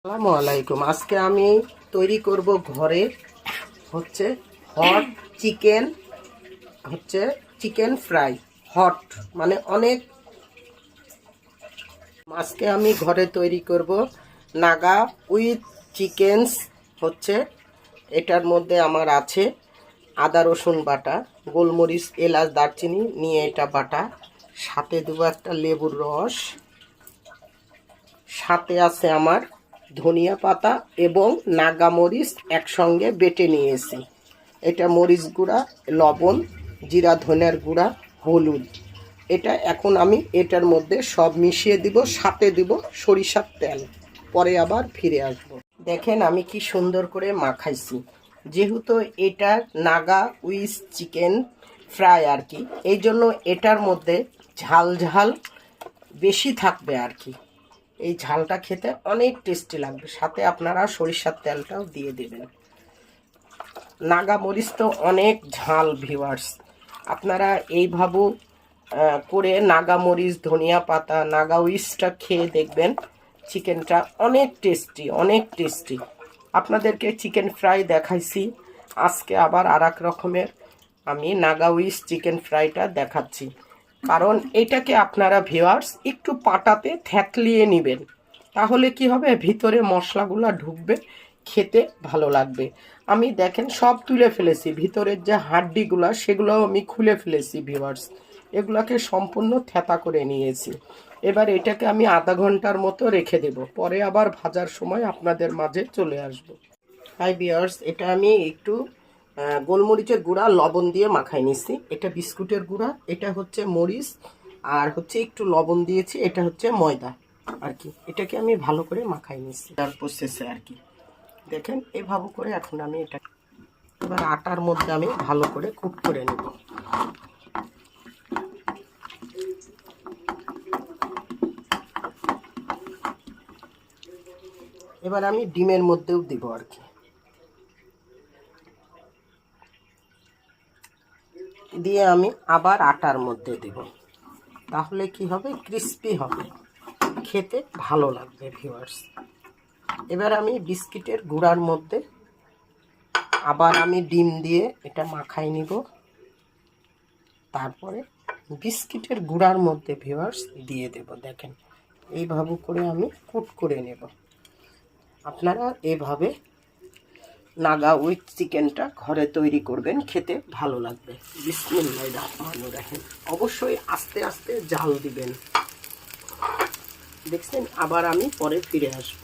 আসসালামু আলাইকুম। আজকে আমি তৈরি করব ঘরে হচ্ছে hot chicken chicken fry. Hot মানে অনেক। আজকে আমি ঘরে তৈরি করব নাগা উইথ চিকেনস। এটার মধ্যে আমার আছে আদা রসুন বাটা, গোলমরিচ, এলাচ, দারচিনি নিয়ে এটা বাটা, সাথে দেবো একটা লেবুর রস, সাথে আছে আমার ধনিয়া পাতা এবং নাগা মরিচ একসঙ্গে বেটে নিয়েছি। এটা মরিচ গুঁড়া, লবণ, জিরা ধনিয়ার গুঁড়া, হলুদ। এটা এখন আমি এটার মধ্যে সব মিশিয়ে দিব, সাথে দিব সরিষার তেল। পরে আবার ফিরে আসব। দেখেন আমি কি সুন্দর করে মাখাইছি। যেহেতু এটা নাগা উইথ চিকেন ফ্রাই আর কি, এই জন্য এটার মধ্যে ঝাল ঝাল বেশি থাকবে আর কি। এই ঝালটা খেতে অনেক টেস্টি লাগবে। সাথে আপনারা সরিষার তেলটাও দিয়ে দেবেন। নাগা মরিচ তো অনেক ঝাল ভিউয়ার্স, আপনারা এইভাবে করে নাগা মরিচ, ধনিয়া পাতা, নাগা উইচটা খেয়ে দেখবেন। চিকেনটা অনেক টেস্টি, অনেক টেস্টি। আপনাদেরকে চিকেন ফ্রাই দেখাইছি, আজকে আবার আর এক রকমের আমি নাগা উইচ চিকেন ফ্রাইটা দেখাচ্ছি। কারণ এটাকে আপনারা ভিউয়ার্স একটু পাটাতে থ্যাতলিয়ে নেবেন, তাহলে কি হবে, ভিতরে মশলাগুলো ঢুকবে, খেতে ভালো লাগবে। আমি দেখেন সব তুলে ফেলেছি, ভিতরের যে হাড্ডিগুলো সেগুলোও আমি খুলে ফেলেছি ভিউয়ার্স। এগুলাকে সম্পূর্ণ থ্যাতা করে নিয়েছি। এবার এটাকে আমি আধা ঘন্টার মতো রেখে দেব, পরে আবার ভাজার সময় আপনাদের মাঝে চলে আসব। হাই ভিউয়ার্স, এটা আমি একটু গোলমরিচের গুঁড়া, লবণ দিয়ে মাখাই নিচ্ছি। এটা বিস্কুটের গুঁড়া, এটা হচ্ছে মরিচ, আর একটু লবণ দিয়েছি, এটা হচ্ছে ময়দা আর কি। এটাকে আমি ভালো করে মাখাই নিচ্ছি তার প্রসেসে আর কি। দেখেন এভাবে করে এখন আমি এটা এবার আটার মধ্যে আমি ভালো করে কুট করে নেব। এবার আমি ডিমের মধ্যেও দিব আর কি, দিয়ে আমি আবার আটার মধ্যে দেব। তাহলে কি হবে, ক্রিস্পি হবে, খেতে ভালো লাগবে ভিউয়ার্স। এবার আমি বিস্কিটের গুঁড়ার মধ্যে আবার আমি ডিম দিয়ে এটা মাখাই নিব। তারপরে বিস্কিটের গুঁড়ার মধ্যে ভিউয়ার্স দিয়ে দেব। দেখেন এইভাবে করে আমি কুট করে নেব। আপনারা এভাবে নাগা উইথ চিকেনটা ঘরে তৈরি করবেন, খেতে ভালো লাগবে। বিসমিল্লাহির রহমানির রহিম। অবশ্যই আস্তে আস্তে জাল দিবেন। দেখছেন, আবার আমি পরে ফিরে আসব।